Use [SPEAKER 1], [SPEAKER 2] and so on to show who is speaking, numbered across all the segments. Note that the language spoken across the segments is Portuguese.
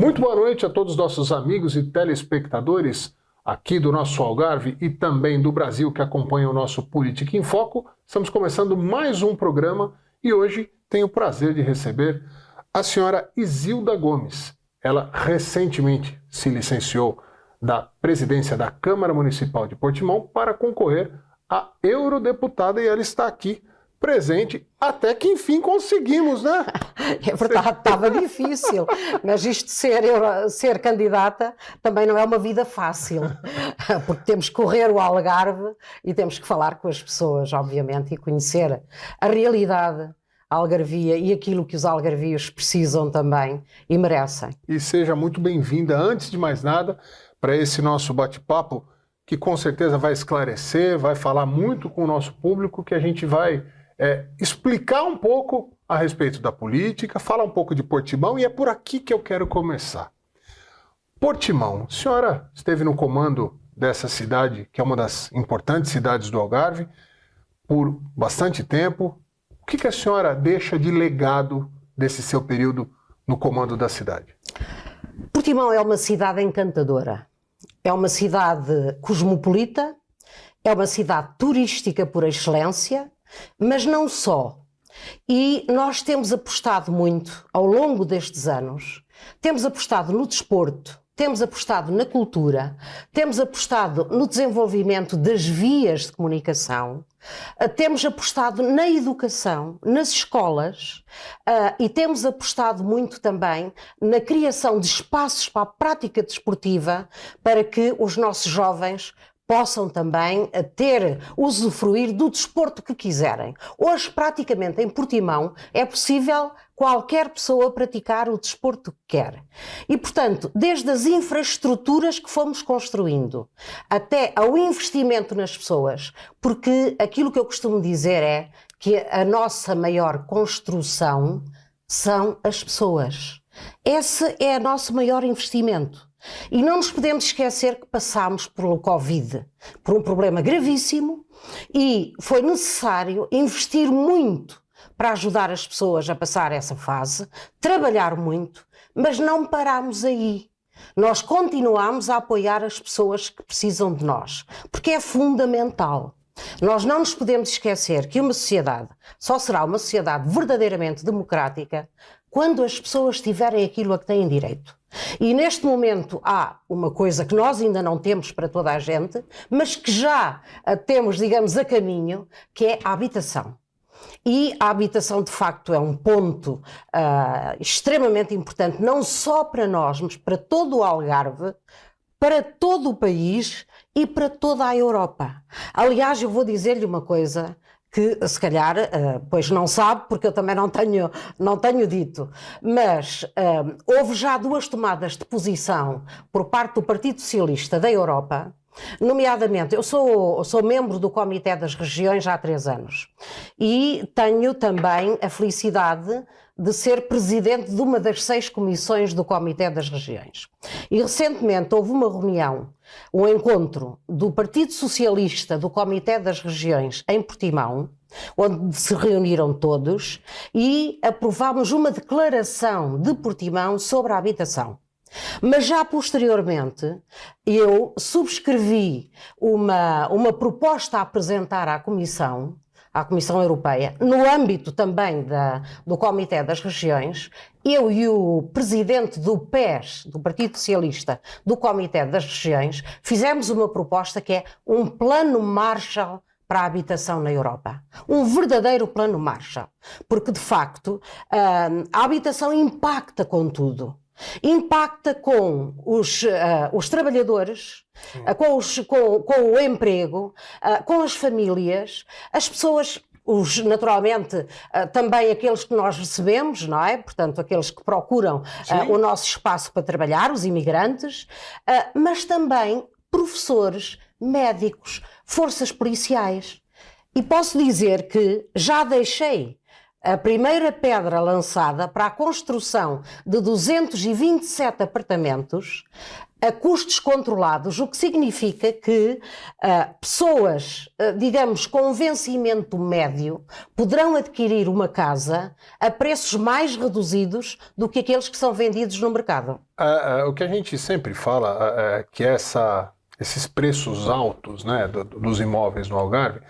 [SPEAKER 1] Muito boa noite a todos os nossos amigos e telespectadores aqui do nosso Algarve e também do Brasil que acompanham o nosso Política em Foco. Estamos começando mais um programa e hoje tenho o prazer de receber a senhora Isilda Gomes. Ela recentemente se licenciou da presidência da Câmara Municipal de Portimão para concorrer a eurodeputada e ela está aqui presente, até que enfim conseguimos, né?
[SPEAKER 2] É verdade, estava difícil, mas isto de ser candidata também não é uma vida fácil, porque temos que correr o Algarve e temos que falar com as pessoas, obviamente, e conhecer a realidade algarvia e aquilo que os algarvios precisam também e merecem.
[SPEAKER 1] E seja muito bem-vinda, antes de mais nada, para esse nosso bate-papo, que com certeza vai esclarecer, vai falar muito com o nosso público, que a gente vai explicar um pouco a respeito da política, falar um pouco de Portimão, e é por aqui que eu quero começar. Portimão, a senhora esteve no comando dessa cidade, que é uma das importantes cidades do Algarve, por bastante tempo. O que a senhora deixa de legado desse seu período no comando da cidade?
[SPEAKER 2] Portimão é uma cidade encantadora, é uma cidade cosmopolita, é uma cidade turística por excelência, mas não só. E nós temos apostado muito ao longo destes anos, temos apostado no desporto, temos apostado na cultura, temos apostado no desenvolvimento das vias de comunicação, temos apostado na educação, nas escolas e temos apostado muito também na criação de espaços para a prática desportiva para que os nossos jovens possam também usufruir do desporto que quiserem. Hoje, praticamente, em Portimão, é possível qualquer pessoa praticar o desporto que quer. E, portanto, desde as infraestruturas que fomos construindo, até ao investimento nas pessoas, porque aquilo que eu costumo dizer é que a nossa maior construção são as pessoas. Esse é o nosso maior investimento. E não nos podemos esquecer que passámos pelo Covid, por um problema gravíssimo, e foi necessário investir muito para ajudar as pessoas a passar essa fase, trabalhar muito, mas não parámos aí. Nós continuamos a apoiar as pessoas que precisam de nós, porque é fundamental. Nós não nos podemos esquecer que uma sociedade só será uma sociedade verdadeiramente democrática quando as pessoas tiverem aquilo a que têm direito. E neste momento há uma coisa que nós ainda não temos para toda a gente, mas que já temos, digamos, a caminho, que é a habitação. E a habitação, de facto, é um ponto extremamente importante, não só para nós, mas para todo o Algarve, para todo o país e para toda a Europa. Aliás, eu vou dizer-lhe uma coisa que se calhar, pois não sabe, porque eu também não tenho dito, mas houve já 2 tomadas de posição por parte do Partido Socialista da Europa, nomeadamente, eu sou membro do Comitê das Regiões há 3 anos e tenho também a felicidade de ser presidente de uma das 6 comissões do Comitê das Regiões. E recentemente houve uma reunião, um encontro do Partido Socialista do Comitê das Regiões em Portimão, onde se reuniram todos e aprovámos uma declaração de Portimão sobre a habitação. Mas já posteriormente eu subscrevi uma proposta a apresentar à Comissão Europeia, no âmbito também do Comitê das Regiões. Eu e o presidente do PES, do Partido Socialista, do Comitê das Regiões, fizemos uma proposta que é um plano Marshall para a habitação na Europa. Um verdadeiro plano Marshall. Porque, de facto, a habitação impacta com tudo. Impacta com os trabalhadores, com o emprego, com as famílias, as pessoas, naturalmente, também aqueles que nós recebemos, não é? Portanto, aqueles que procuram o nosso espaço para trabalhar, os imigrantes, mas também professores, médicos, forças policiais. E posso dizer que já deixei a primeira pedra lançada para a construção de 227 apartamentos a custos controlados, o que significa que pessoas, digamos, com vencimento médio, poderão adquirir uma casa a preços mais reduzidos do que aqueles que são vendidos no mercado.
[SPEAKER 1] O que a gente sempre fala é que esses preços altos, né, dos imóveis no Algarve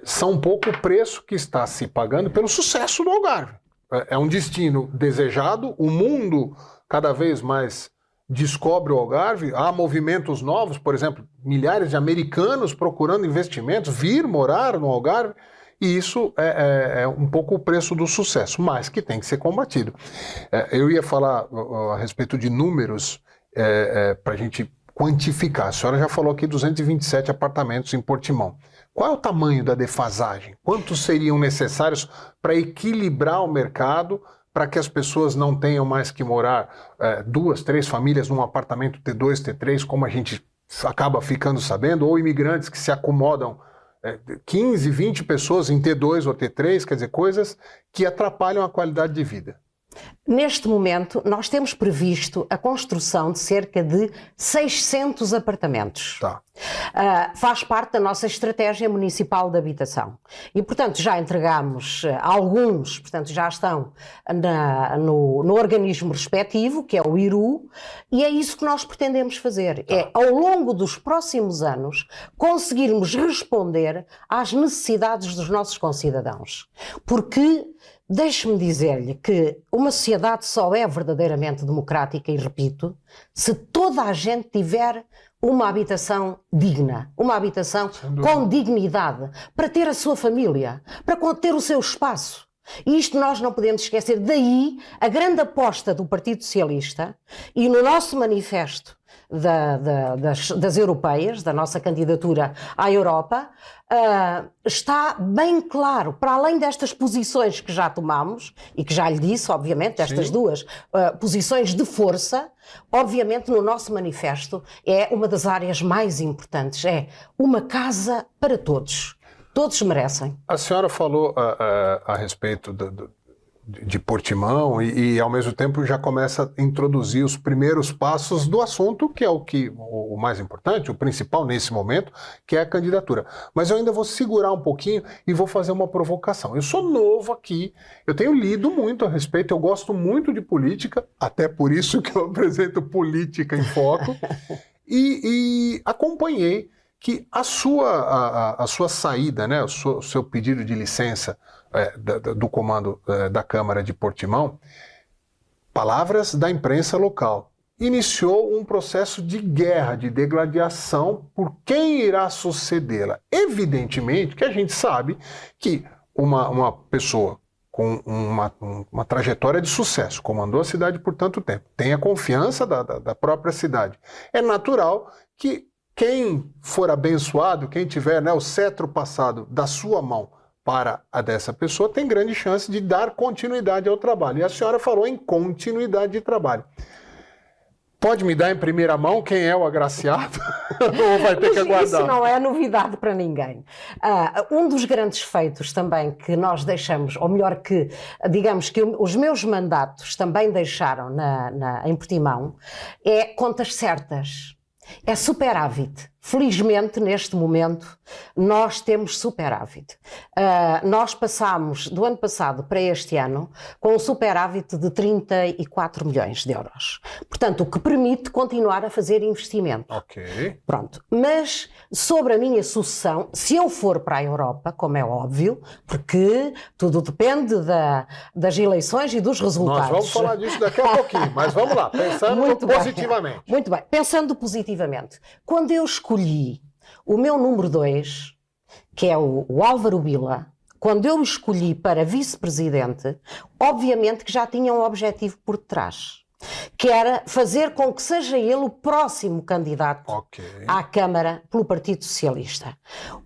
[SPEAKER 1] são um pouco o preço que está se pagando pelo sucesso do Algarve. É um destino desejado, o mundo cada vez mais descobre o Algarve, há movimentos novos, por exemplo, milhares de americanos procurando investimentos, vir morar no Algarve, e isso é um pouco o preço do sucesso, mas que tem que ser combatido. Eu ia falar a respeito de números para a gente quantificar. A senhora já falou aqui 227 apartamentos em Portimão. Qual é o tamanho da defasagem? Quantos seriam necessários para equilibrar o mercado, para que as pessoas não tenham mais que morar 2, 3 famílias num apartamento T2, T3, como a gente acaba ficando sabendo, ou imigrantes que se acomodam 15, 20 pessoas em T2 ou T3, quer dizer, coisas que atrapalham a qualidade de vida.
[SPEAKER 2] Neste momento, nós temos previsto a construção de cerca de 600 apartamentos.
[SPEAKER 1] Tá.
[SPEAKER 2] Faz parte da nossa estratégia municipal de habitação. E, portanto, já entregamos alguns, portanto, já estão no organismo respectivo, que é o IRU, e é isso que nós pretendemos fazer. Tá. É, ao longo dos próximos anos, conseguirmos responder às necessidades dos nossos concidadãos. Porque deixe-me dizer-lhe que uma sociedade só é verdadeiramente democrática, e repito, se toda a gente tiver uma habitação digna, uma habitação com dignidade, para ter a sua família, para ter o seu espaço. E isto nós não podemos esquecer. Daí a grande aposta do Partido Socialista, e no nosso manifesto das europeias, da nossa candidatura à Europa, está bem claro, para além destas posições que já tomamos, e que já lhe disse, obviamente, estas Sim. duas posições de força, obviamente no nosso manifesto é uma das áreas mais importantes, é uma casa para todos. Todos merecem.
[SPEAKER 1] A senhora falou a respeito de Portimão e ao mesmo tempo já começa a introduzir os primeiros passos do assunto, que é o mais importante, o principal nesse momento, que é a candidatura. Mas eu ainda vou segurar um pouquinho e vou fazer uma provocação. Eu sou novo aqui, eu tenho lido muito a respeito, eu gosto muito de política, até por isso que eu apresento Política em Foco, e acompanhei que a sua saída, né, o seu pedido de licença do comando da Câmara de Portimão, palavras da imprensa local, iniciou um processo de guerra, de degladiação por quem irá sucedê-la. Evidentemente que a gente sabe que uma pessoa com uma trajetória de sucesso, comandou a cidade por tanto tempo, tem a confiança da própria cidade. É natural que quem for abençoado, quem tiver, né, o cetro passado da sua mão para a dessa pessoa, tem grande chance de dar continuidade ao trabalho. E a senhora falou em continuidade de trabalho. Pode me dar em primeira mão quem é o agraciado? Ou vai ter que aguardar?
[SPEAKER 2] Isso não é novidade para ninguém. Um dos grandes feitos também que nós deixamos, ou melhor que, digamos que os meus mandatos também deixaram em Portimão, é contas certas. É superávit. Felizmente, neste momento, nós temos superávit. Nós passámos, do ano passado para este ano, com um superávit de 34 milhões de euros. Portanto, o que permite continuar a fazer investimento.
[SPEAKER 1] Ok.
[SPEAKER 2] Pronto. Mas, sobre a minha sucessão, se eu for para a Europa, como é óbvio, porque tudo depende das eleições e dos resultados.
[SPEAKER 1] Nós vamos falar disso daqui a pouquinho, mas vamos lá, pensando positivamente.
[SPEAKER 2] Muito bem, pensando positivamente. Quando eu escolhi o meu número 2, que é o Álvaro Vila, quando eu o escolhi para vice-presidente, obviamente que já tinha um objetivo por trás, que era fazer com que seja ele o próximo candidato à Câmara pelo Partido Socialista.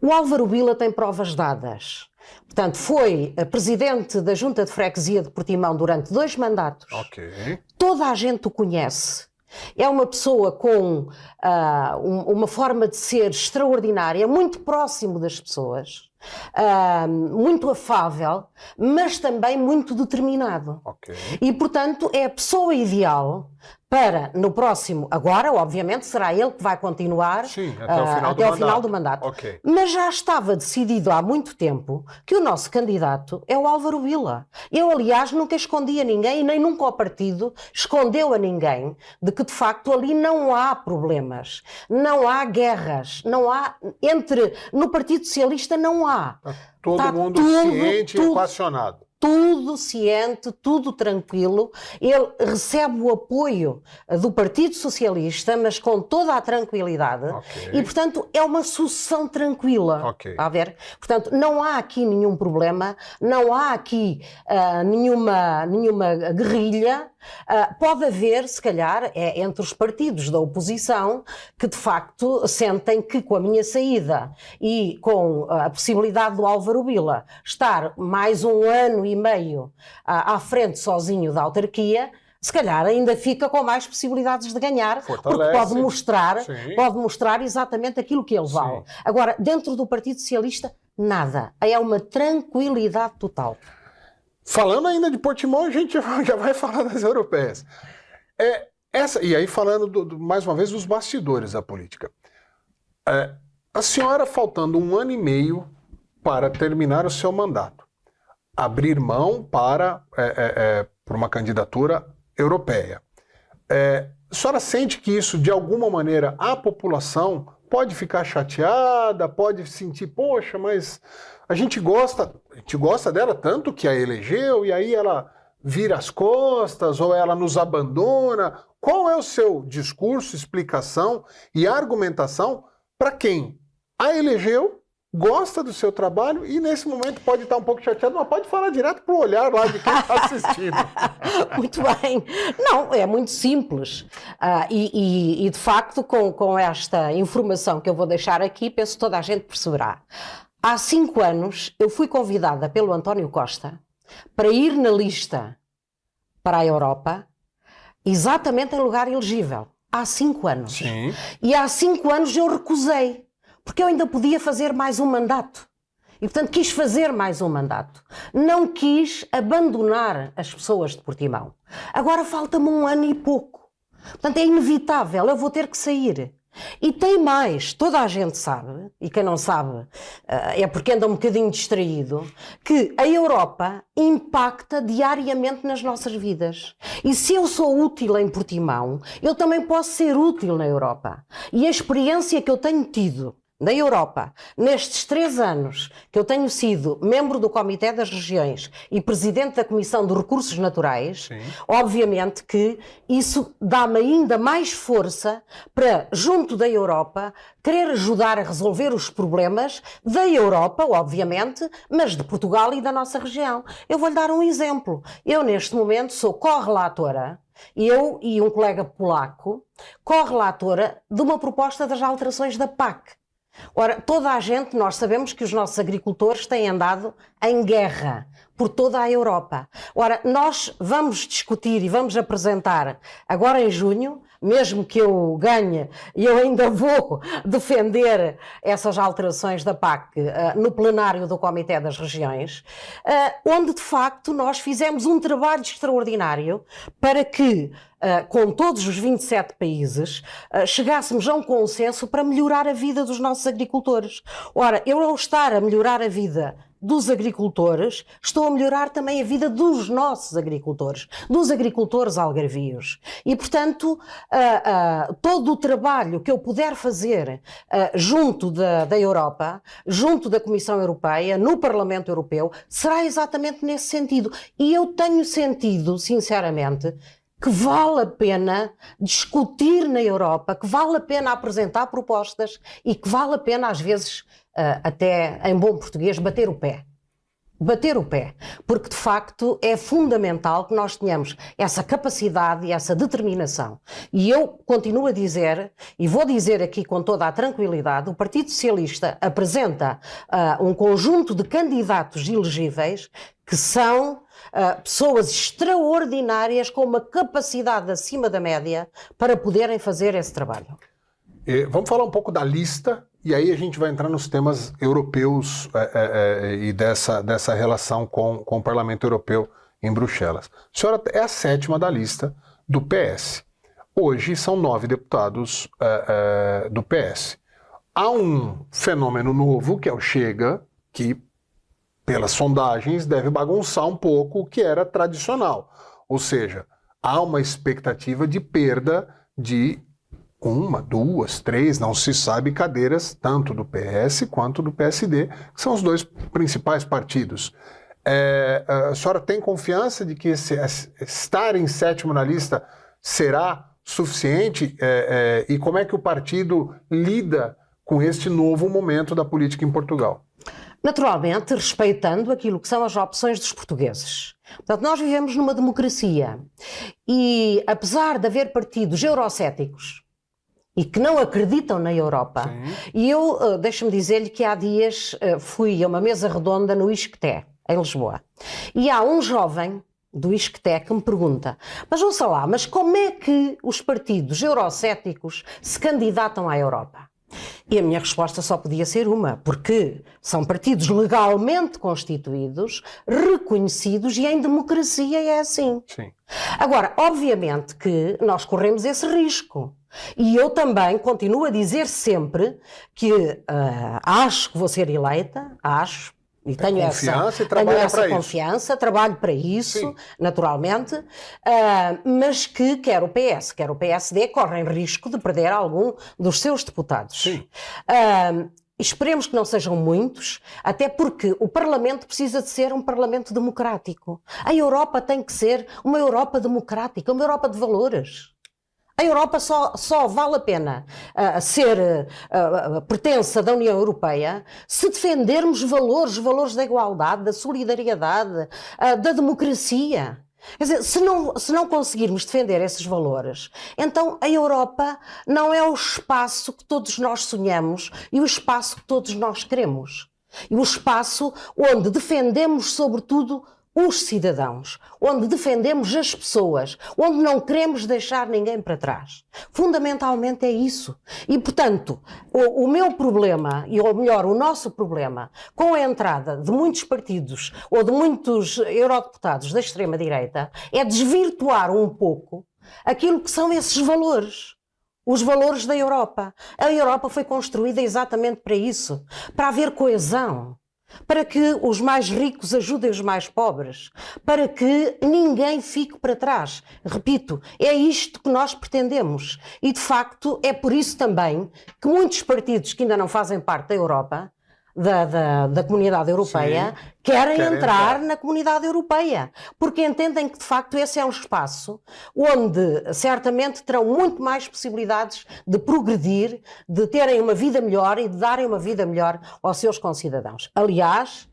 [SPEAKER 2] O Álvaro Vila tem provas dadas. Portanto, foi presidente da Junta de Freguesia de Portimão durante 2 mandatos. Toda a gente o conhece. É uma pessoa com uma forma de ser extraordinária, muito próximo das pessoas, muito afável, mas também muito determinado. E, portanto, é a pessoa ideal para no próximo, agora obviamente será ele que vai continuar
[SPEAKER 1] Sim, até o final do mandato. Okay.
[SPEAKER 2] Mas já estava decidido há muito tempo que o nosso candidato é o Álvaro Vila. Eu, aliás, nunca escondi a ninguém e nem nunca o partido escondeu a ninguém de que, de facto, ali não há problemas, não há guerras, não há no Partido Socialista não há.
[SPEAKER 1] Todo mundo ciente e equacionado.
[SPEAKER 2] Tudo ciente, tudo tranquilo. Ele recebe o apoio do Partido Socialista, mas com toda a tranquilidade. Okay. E, portanto, é uma sucessão tranquila.
[SPEAKER 1] Okay.
[SPEAKER 2] Está a ver? Portanto, não há aqui nenhum problema, não há aqui nenhuma guerrilha. Pode haver, se calhar, entre os partidos da oposição que, de facto, sentem que com a minha saída e com a possibilidade do Álvaro Vila estar mais um ano e meio à frente sozinho da autarquia, se calhar ainda fica com mais possibilidades de ganhar,
[SPEAKER 1] fortalece.
[SPEAKER 2] Porque pode mostrar exatamente aquilo que ele vale. Sim. Agora, dentro do Partido Socialista, nada. É uma tranquilidade total.
[SPEAKER 1] Falando ainda de Portimão, a gente já vai falar das europeias. E aí falando, mais uma vez, dos bastidores da política. A senhora, faltando um ano e meio para terminar o seu mandato, abrir mão para uma candidatura europeia. A senhora sente que isso, de alguma maneira, a população pode ficar chateada, pode sentir, poxa, mas a gente gosta dela tanto que a elegeu e aí ela vira as costas ou ela nos abandona? Qual é o seu discurso, explicação e argumentação para quem a elegeu, gosta do seu trabalho e nesse momento pode estar um pouco chateado, mas pode falar direto para o olhar lá de quem está assistindo.
[SPEAKER 2] Muito bem. Não, é muito simples. E de facto, com esta informação que eu vou deixar aqui, penso que toda a gente perceberá. Há 5 anos eu fui convidada pelo António Costa para ir na lista para a Europa, exatamente em lugar elegível. Há 5 anos.
[SPEAKER 1] Sim.
[SPEAKER 2] E há 5 anos eu recusei. Porque eu ainda podia fazer mais um mandato. E, portanto, quis fazer mais um mandato. Não quis abandonar as pessoas de Portimão. Agora falta-me 1 ano e pouco. Portanto, é inevitável, eu vou ter que sair. E tem mais, toda a gente sabe, e quem não sabe é porque anda um bocadinho distraído, que a Europa impacta diariamente nas nossas vidas. E se eu sou útil em Portimão, eu também posso ser útil na Europa. E a experiência que eu tenho tido da Europa, nestes 3 anos que eu tenho sido membro do Comitê das Regiões e presidente da Comissão de Recursos Naturais, sim, obviamente que isso dá-me ainda mais força para, junto da Europa, querer ajudar a resolver os problemas da Europa, obviamente, mas de Portugal e da nossa região. Eu vou-lhe dar um exemplo. Eu, neste momento, sou correlatora, eu e um colega polaco, correlatora de uma proposta das alterações da PAC. Ora, toda a gente, nós sabemos que os nossos agricultores têm andado em guerra por toda a Europa. Ora, nós vamos discutir e vamos apresentar agora em junho, mesmo que eu ganhe, e eu ainda vou defender essas alterações da PAC no plenário do Comitê das Regiões, onde de facto nós fizemos um trabalho extraordinário para que com todos os 27 países, chegássemos a um consenso para melhorar a vida dos nossos agricultores. Ora, eu ao estar a melhorar a vida dos agricultores, estou a melhorar também a vida dos nossos agricultores, dos agricultores algarvios. E, portanto, todo o trabalho que eu puder fazer junto da Europa, junto da Comissão Europeia, no Parlamento Europeu, será exatamente nesse sentido. E eu tenho sentido, sinceramente, que vale a pena discutir na Europa, que vale a pena apresentar propostas e que vale a pena, às vezes, até em bom português, bater o pé. Bater o pé. Porque, de facto, é fundamental que nós tenhamos essa capacidade e essa determinação. E eu continuo a dizer, e vou dizer aqui com toda a tranquilidade, o Partido Socialista apresenta um conjunto de candidatos elegíveis que são pessoas extraordinárias com uma capacidade acima da média para poderem fazer esse trabalho.
[SPEAKER 1] Vamos falar um pouco da lista e aí a gente vai entrar nos temas europeus e dessa relação com o Parlamento Europeu em Bruxelas. A senhora é a 7ª da lista do PS. Hoje são 9 deputados do PS. Há um fenômeno novo, que é o Chega, que, pelas sondagens, deve bagunçar um pouco o que era tradicional. Ou seja, há uma expectativa de perda de 1, 2, 3, não se sabe, cadeiras tanto do PS quanto do PSD, que são os dois principais partidos. A senhora tem confiança de que estar em 7º na lista será suficiente? E como é que o partido lida com este novo momento da política em Portugal?
[SPEAKER 2] Naturalmente, respeitando aquilo que são as opções dos portugueses. Portanto, nós vivemos numa democracia e, apesar de haver partidos eurocéticos e que não acreditam na Europa, sim, e eu, deixa-me dizer-lhe que há dias fui a uma mesa redonda no Isqueté, em Lisboa, e há um jovem do Isqueté que me pergunta: mas ouça lá, mas como é que os partidos eurocéticos se candidatam à Europa? E a minha resposta só podia ser uma, porque são partidos legalmente constituídos, reconhecidos, e em democracia é assim.
[SPEAKER 1] Sim.
[SPEAKER 2] Agora, obviamente que nós corremos esse risco. E eu também continuo a dizer sempre que acho que vou ser eleita, acho, e tenho essa confiança, trabalho para isso, sim, naturalmente, mas que quer o PS, quer o PSD, correm risco de perder algum dos seus deputados.
[SPEAKER 1] Sim.
[SPEAKER 2] Esperemos que não sejam muitos, até porque o Parlamento precisa de ser um Parlamento democrático. A Europa tem que ser uma Europa democrática, uma Europa de valores. A Europa só vale a pena ser pertença da União Europeia se defendermos valores da igualdade, da solidariedade, da democracia. Quer dizer, se não conseguirmos defender esses valores, então a Europa não é o espaço que todos nós sonhamos e o espaço que todos nós queremos. E o espaço onde defendemos, sobretudo, os cidadãos, onde defendemos as pessoas, onde não queremos deixar ninguém para trás. Fundamentalmente é isso. E, portanto, o meu problema, ou melhor, o nosso problema, com a entrada de muitos partidos ou de muitos eurodeputados da extrema-direita, é desvirtuar um pouco aquilo que são esses valores. Os valores da Europa. A Europa foi construída exatamente para isso, para haver coesão, para que os mais ricos ajudem os mais pobres, para que ninguém fique para trás. Repito, é isto que nós pretendemos. E, de facto, é por isso também que muitos partidos que ainda não fazem parte da Europa, da comunidade europeia, sim, querem entrar na comunidade europeia, porque entendem que, de facto, esse é um espaço onde certamente terão muito mais possibilidades de progredir, de terem uma vida melhor e de darem uma vida melhor aos seus concidadãos. Aliás,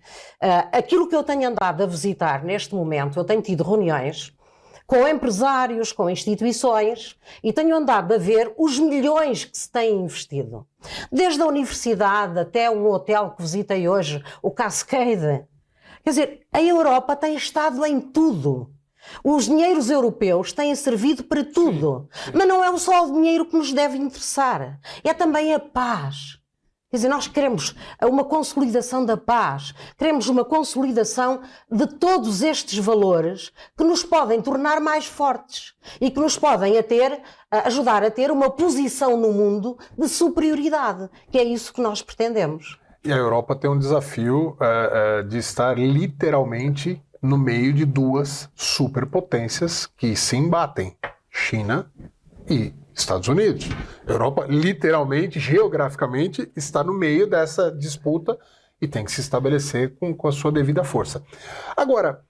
[SPEAKER 2] aquilo que eu tenho andado a visitar neste momento, eu tenho tido reuniões com empresários, com instituições, e tenho andado a ver os milhões que se têm investido. Desde a universidade até um hotel que visitei hoje, o Cascade. Quer dizer, a Europa tem estado em tudo. Os dinheiros europeus têm servido para tudo. Sim. Mas não é só o dinheiro que nos deve interessar, é também a paz. Quer dizer, nós queremos uma consolidação da paz, queremos uma consolidação de todos estes valores que nos podem tornar mais fortes e que nos podem ajudar a ter uma posição no mundo de superioridade, que é isso que nós pretendemos.
[SPEAKER 1] E a Europa tem um desafio de estar literalmente no meio de duas superpotências que se embatem, China e Estados Unidos. A Europa, literalmente, geograficamente, está no meio dessa disputa e tem que se estabelecer com a sua devida força. Agora,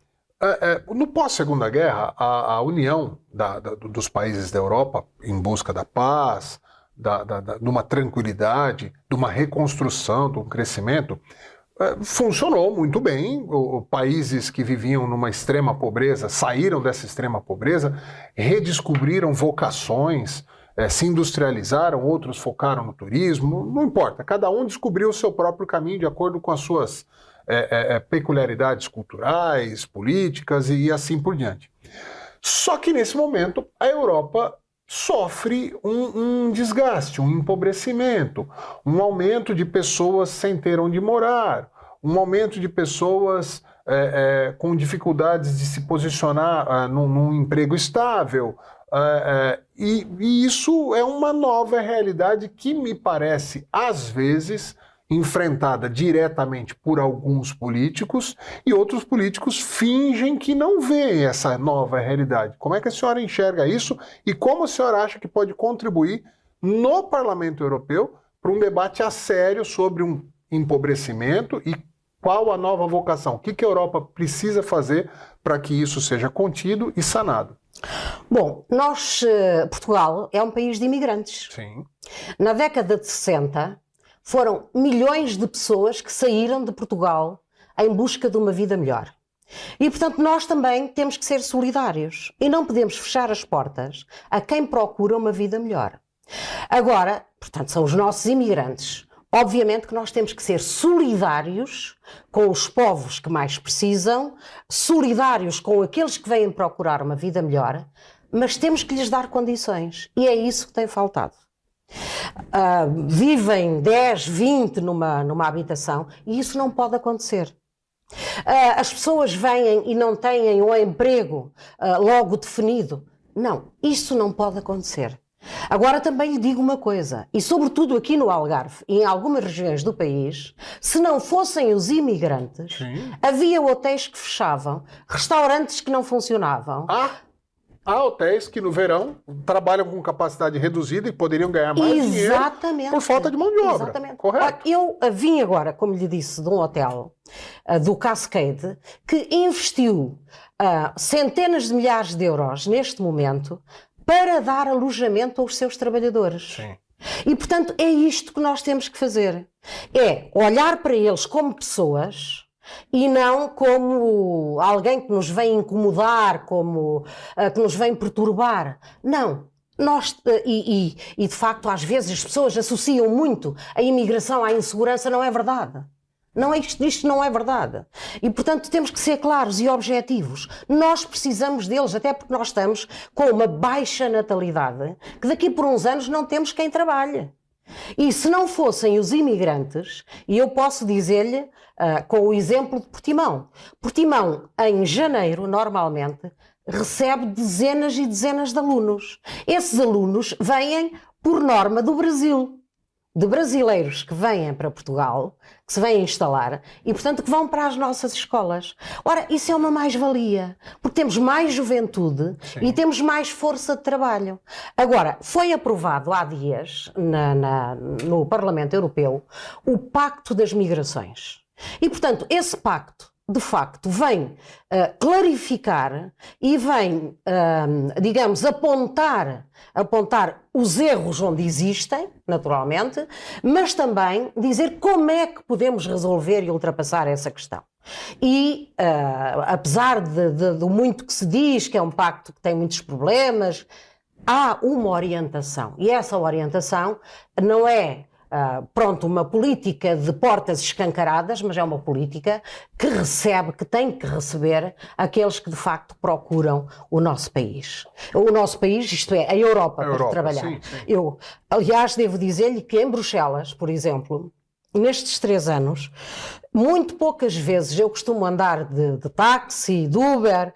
[SPEAKER 1] no pós-Segunda Guerra, a união dos países da Europa em busca da paz, de uma tranquilidade, de uma reconstrução, de um crescimento, funcionou muito bem. Países que viviam numa extrema pobreza saíram dessa extrema pobreza, redescobriram vocações, se industrializaram, outros focaram no turismo, não importa, cada um descobriu o seu próprio caminho de acordo com as suas peculiaridades culturais, políticas e assim por diante. Só que nesse momento a Europa sofre um desgaste, um empobrecimento, um aumento de pessoas sem ter onde morar, um aumento de pessoas com dificuldades de se posicionar num emprego estável, E isso é uma nova realidade que me parece, às vezes, enfrentada diretamente por alguns políticos, e outros políticos fingem que não veem essa nova realidade. Como é que a senhora enxerga isso e como a senhora acha que pode contribuir no Parlamento Europeu para um debate a sério sobre um empobrecimento e qual a nova vocação? O que a Europa precisa fazer para que isso seja contido e sanado?
[SPEAKER 2] Bom, Portugal é um país de imigrantes.
[SPEAKER 1] Sim.
[SPEAKER 2] Na década de 60, foram milhões de pessoas que saíram de Portugal em busca de uma vida melhor. E, portanto, nós também temos que ser solidários e não podemos fechar as portas a quem procura uma vida melhor. Agora, portanto, são os nossos imigrantes. Obviamente que nós temos que ser solidários com os povos que mais precisam, solidários com aqueles que vêm procurar uma vida melhor, mas temos que lhes dar condições. E é isso que tem faltado. Vivem 10, 20 numa habitação e isso não pode acontecer. As pessoas vêm e não têm um emprego logo definido. Não, isso não pode acontecer. Agora também lhe digo uma coisa, e sobretudo aqui no Algarve e em algumas regiões do país, se não fossem os imigrantes, havia hotéis que fechavam, restaurantes que não funcionavam.
[SPEAKER 1] Há hotéis que no verão trabalham com capacidade reduzida e poderiam ganhar mais dinheiro por falta de mão de obra.
[SPEAKER 2] Exatamente.
[SPEAKER 1] Correto.
[SPEAKER 2] Eu vim agora, como lhe disse, de um hotel, do Cascade, que investiu centenas de milhares de euros neste momento para dar alojamento aos seus trabalhadores.
[SPEAKER 1] Sim.
[SPEAKER 2] E, portanto, é isto que nós temos que fazer. É olhar para eles como pessoas e não como alguém que nos vem incomodar, como que nos vem perturbar. Não. De facto, às vezes as pessoas associam muito a imigração à insegurança. Não é verdade. Isto não é verdade. E, portanto, temos que ser claros e objetivos. Nós precisamos deles, até porque nós estamos com uma baixa natalidade, que daqui por uns anos não temos quem trabalhe. E se não fossem os imigrantes, e eu posso dizer-lhe, com o exemplo de Portimão. Portimão, em janeiro, normalmente, recebe dezenas e dezenas de alunos. Esses alunos vêm, por norma, do Brasil. De brasileiros que vêm para Portugal, que se vêm instalar e, portanto, que vão para as nossas escolas. Ora, isso é uma mais-valia, porque temos mais juventude. Sim. E temos mais força de trabalho. Agora, foi aprovado há dias, no Parlamento Europeu, o Pacto das Migrações. E, portanto, esse pacto, de facto, vem clarificar e vem, digamos, apontar os erros onde existem, naturalmente, mas também dizer como é que podemos resolver e ultrapassar essa questão. E, apesar do muito que se diz que é um pacto que tem muitos problemas, há uma orientação. E essa orientação não é uma política de portas escancaradas, mas é uma política que tem que receber aqueles que de facto procuram o nosso país. O nosso país, isto é, a Europa, para trabalhar. Sim. Eu, aliás, devo dizer-lhe que em Bruxelas, por exemplo, nestes 3 anos, muito poucas vezes eu costumo andar de táxi, de Uber,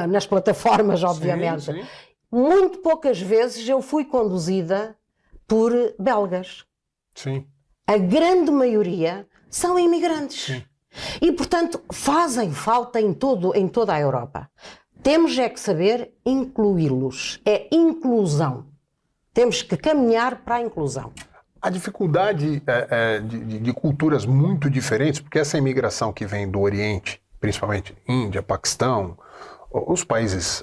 [SPEAKER 2] nas plataformas, obviamente. Sim. Muito poucas vezes eu fui conduzida por belgas.
[SPEAKER 1] Sim.
[SPEAKER 2] A grande maioria são imigrantes. Sim. E, portanto, fazem falta em toda a Europa. Temos é que saber incluí-los. É inclusão. Temos que caminhar para a inclusão.
[SPEAKER 1] A dificuldade de culturas muito diferentes, porque essa imigração que vem do Oriente, principalmente Índia, Paquistão, os países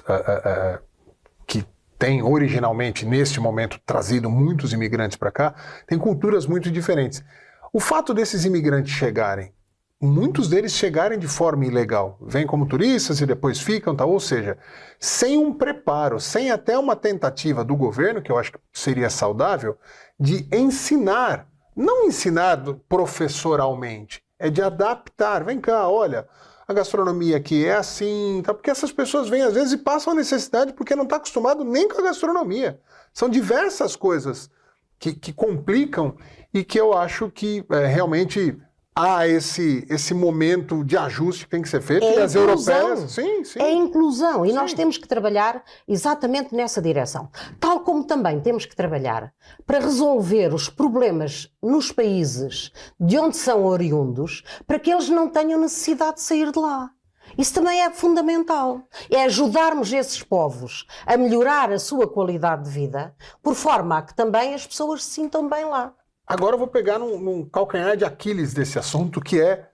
[SPEAKER 1] que tem originalmente, neste momento, trazido muitos imigrantes para cá, tem culturas muito diferentes. O fato desses imigrantes chegarem, muitos deles chegarem de forma ilegal, vêm como turistas e depois ficam, tá? Ou seja, sem um preparo, sem até uma tentativa do governo, que eu acho que seria saudável, de ensinar, não ensinar professoralmente, é de adaptar. Vem cá, olha, a gastronomia aqui é assim, tá? Porque essas pessoas vêm às vezes e passam a necessidade porque não está acostumado nem com a gastronomia. São diversas coisas que complicam e que eu acho que realmente há esse momento de ajuste que tem que ser feito,
[SPEAKER 2] É
[SPEAKER 1] e as
[SPEAKER 2] inclusão.
[SPEAKER 1] europeias... Sim, sim.
[SPEAKER 2] É inclusão, e
[SPEAKER 1] Sim.
[SPEAKER 2] nós temos que trabalhar exatamente nessa direção. Tal como também temos que trabalhar para resolver os problemas nos países de onde são oriundos, para que eles não tenham necessidade de sair de lá. Isso também é fundamental. É ajudarmos esses povos a melhorar a sua qualidade de vida, por forma a que também as pessoas se sintam bem lá.
[SPEAKER 1] Agora eu vou pegar num calcanhar de Aquiles desse assunto, que é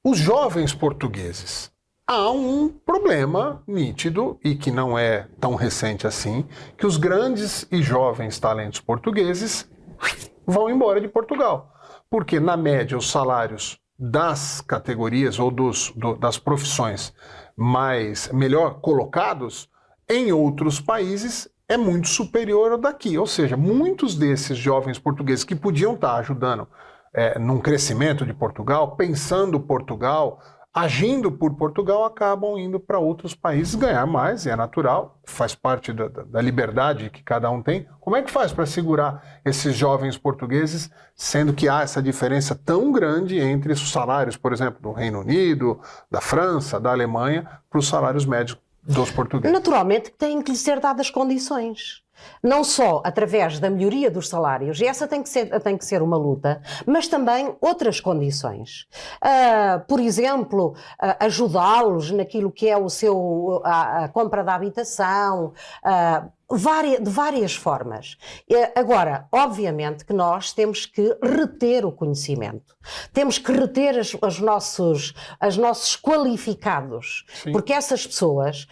[SPEAKER 1] os jovens portugueses. Há um problema nítido, e que não é tão recente assim, que os grandes e jovens talentos portugueses vão embora de Portugal. Porque, na média, os salários das categorias ou das profissões melhor colocados em outros países é muito superior ao daqui. Ou seja, muitos desses jovens portugueses que podiam estar ajudando num crescimento de Portugal, pensando Portugal, agindo por Portugal, acabam indo para outros países ganhar mais, e é natural, faz parte da liberdade que cada um tem. Como é que faz para segurar esses jovens portugueses, sendo que há essa diferença tão grande entre os salários, por exemplo, do Reino Unido, da França, da Alemanha, para os salários médios dos portugueses?
[SPEAKER 2] Naturalmente que têm que lhes ser dadas condições. Não só através da melhoria dos salários, e essa tem que ser uma luta, mas também outras condições. Por exemplo, ajudá-los naquilo que é a compra da habitação, de várias formas. Agora, obviamente que nós temos que reter o conhecimento. Temos que reter os nossos qualificados.
[SPEAKER 1] Sim.
[SPEAKER 2] Porque essas pessoas,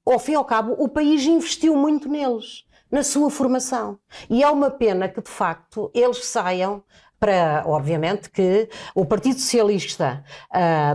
[SPEAKER 2] ao fim e ao cabo, o país investiu muito neles, na sua formação. E é uma pena que, de facto, eles saiam obviamente que o Partido Socialista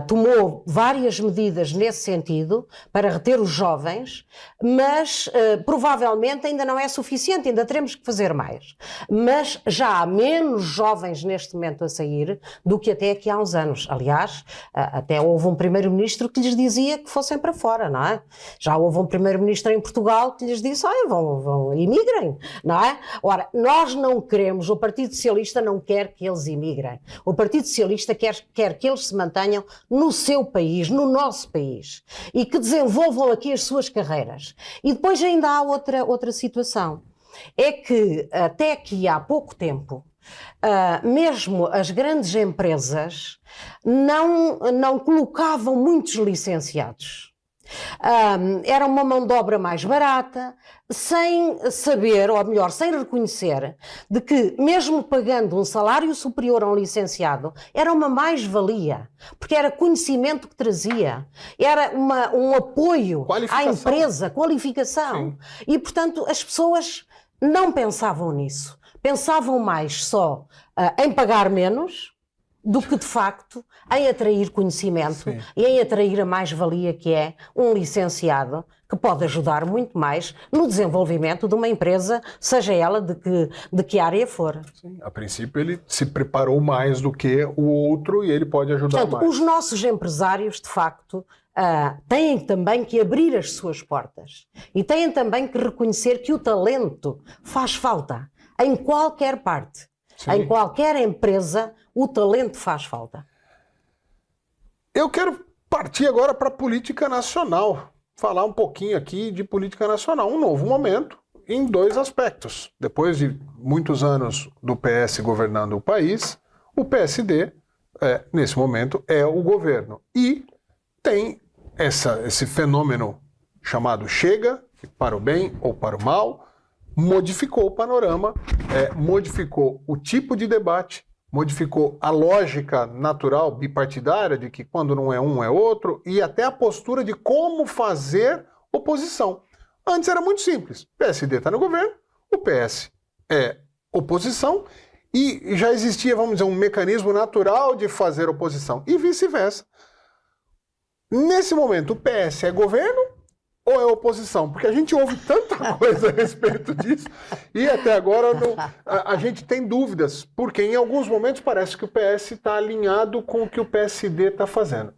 [SPEAKER 2] tomou várias medidas nesse sentido para reter os jovens, mas provavelmente ainda não é suficiente, ainda teremos que fazer mais. Mas já há menos jovens neste momento a sair do que até aqui há uns anos. Aliás, até houve um primeiro-ministro que lhes dizia que fossem para fora, não é? Já houve um primeiro-ministro em Portugal que lhes disse, vão imigrem, não é? Ora, nós não queremos, o Partido Socialista não quer que eles imigrem. O Partido Socialista quer que eles se mantenham no seu país, no nosso país, e que desenvolvam aqui as suas carreiras. E depois ainda há outra situação. É que até aqui há pouco tempo, mesmo as grandes empresas não colocavam muitos licenciados. Era uma mão de obra mais barata, sem saber, ou melhor, sem reconhecer, de que mesmo pagando um salário superior a um licenciado, era uma mais-valia, porque era conhecimento que trazia, era um apoio à empresa, qualificação.
[SPEAKER 1] Sim.
[SPEAKER 2] E, portanto, as pessoas não pensavam nisso. Pensavam mais só em pagar menos, do que, de facto, em atrair conhecimento. Sim. E em atrair a mais-valia que é um licenciado que pode ajudar muito mais no desenvolvimento de uma empresa, seja ela de que área for.
[SPEAKER 1] Sim. A princípio, ele se preparou mais do que o outro e ele pode ajudar.
[SPEAKER 2] Portanto,
[SPEAKER 1] mais.
[SPEAKER 2] Os nossos empresários, de facto, têm também que abrir as suas portas e têm também que reconhecer que o talento faz falta em qualquer parte. Sim. Em qualquer empresa, o talento faz falta.
[SPEAKER 1] Eu quero partir agora para a política nacional. Falar um pouquinho aqui de política nacional. Um novo momento em dois aspectos. Depois de muitos anos do PS governando o país, o PSD, nesse momento, é o governo. E tem esse fenômeno chamado Chega, que para o bem ou para o mal, modificou o panorama, modificou o tipo de debate, modificou a lógica natural bipartidária de que quando não é um é outro, e até a postura de como fazer oposição. Antes era muito simples. O PSD está no governo, o PS é oposição, e já existia, vamos dizer, um mecanismo natural de fazer oposição, e vice-versa. Nesse momento, o PS é governo ou é oposição? Porque a gente ouve tanta coisa a respeito disso e até agora a gente tem dúvidas, porque em alguns momentos parece que o PS está alinhado com o que o PSD está fazendo.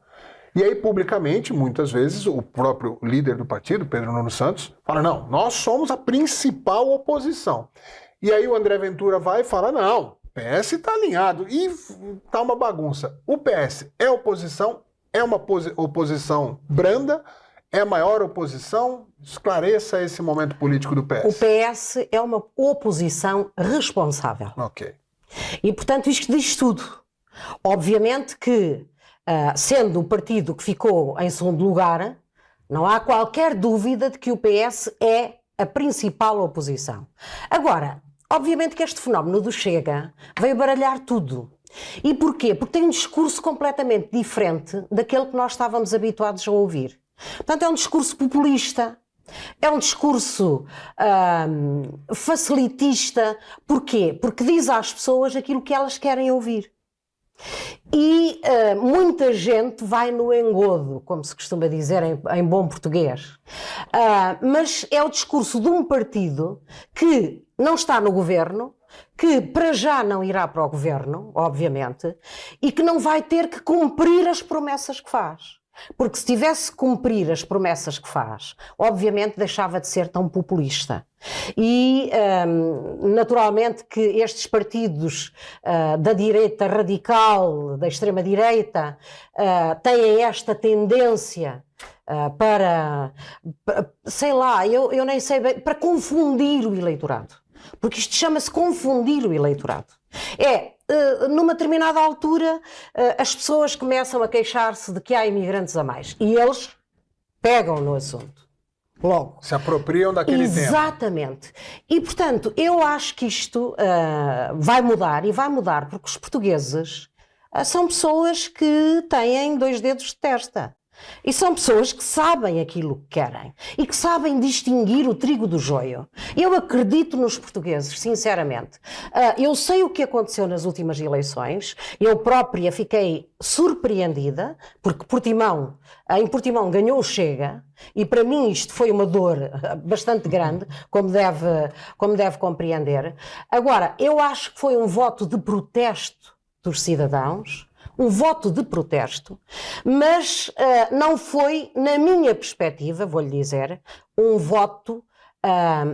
[SPEAKER 1] E aí, publicamente, muitas vezes, o próprio líder do partido, Pedro Nuno Santos, fala, não, nós somos a principal oposição. E aí o André Ventura vai e fala, não, PS está alinhado e está uma bagunça. O PS é oposição, é uma oposição branda, é a maior oposição? Esclareça esse momento político do PS.
[SPEAKER 2] O PS é uma oposição responsável.
[SPEAKER 1] Ok.
[SPEAKER 2] E, portanto, isto diz tudo. Obviamente que, sendo o partido que ficou em segundo lugar, não há qualquer dúvida de que o PS é a principal oposição. Agora, obviamente que este fenómeno do Chega veio baralhar tudo. E porquê? Porque tem um discurso completamente diferente daquele que nós estávamos habituados a ouvir. Portanto, é um discurso populista, é um discurso facilitista. Porquê? Porque diz às pessoas aquilo que elas querem ouvir. E muita gente vai no engodo, como se costuma dizer em bom português. Mas é o discurso de um partido que não está no governo, que para já não irá para o governo, obviamente, e que não vai ter que cumprir as promessas que faz. Porque se tivesse que cumprir as promessas que faz, obviamente deixava de ser tão populista. E, naturalmente, que estes partidos da direita radical, da extrema-direita, têm esta tendência para, sei lá, eu nem sei bem, para confundir o eleitorado. Porque isto chama-se confundir o eleitorado. Numa determinada altura, as pessoas começam a queixar-se de que há imigrantes a mais. E eles pegam no assunto. Logo.
[SPEAKER 1] Se apropriam daquele tema.
[SPEAKER 2] Exatamente. E, portanto, eu acho que isto vai mudar, e vai mudar porque os portugueses são pessoas que têm 2 dedos de testa. E são pessoas que sabem aquilo que querem e que sabem distinguir o trigo do joio. Eu acredito nos portugueses, sinceramente. Eu sei o que aconteceu nas últimas eleições. Eu própria fiquei surpreendida, porque em Portimão ganhou o Chega, e para mim isto foi uma dor bastante grande, como deve compreender. Agora, eu acho que foi um voto de protesto dos cidadãos, um voto de protesto, mas não foi, na minha perspectiva, vou-lhe dizer, um voto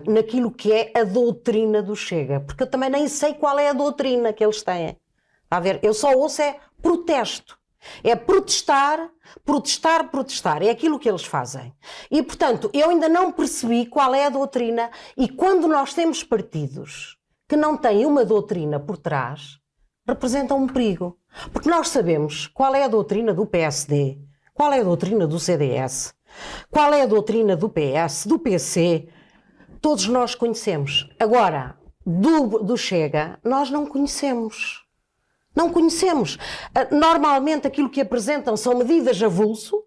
[SPEAKER 2] naquilo que é a doutrina do Chega, porque eu também nem sei qual é a doutrina que eles têm. Está a ver? Eu só ouço protesto. É protestar, protestar, protestar. É aquilo que eles fazem. E, portanto, eu ainda não percebi qual é a doutrina, e quando nós temos partidos que não têm uma doutrina por trás, representam um perigo. Porque nós sabemos qual é a doutrina do PSD, qual é a doutrina do CDS, qual é a doutrina do PS, do PC. Todos nós conhecemos. Agora, do Chega, nós não conhecemos. Não conhecemos. Normalmente aquilo que apresentam são medidas avulso,